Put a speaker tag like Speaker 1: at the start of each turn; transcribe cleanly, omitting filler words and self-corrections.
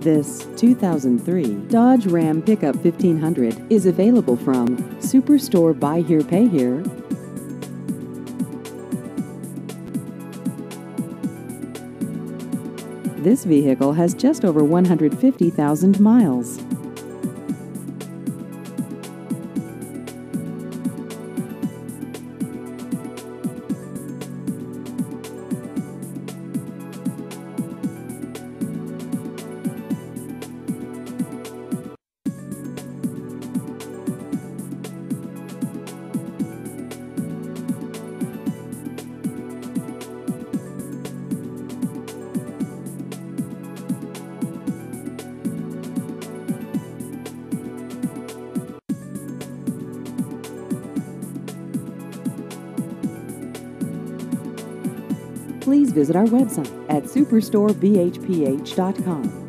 Speaker 1: This 2003 Dodge Ram Pickup 1500 is available from Superstore Buy Here Pay Here. This vehicle has just over 150,000 miles. Please visit our website at superstorebhph.com.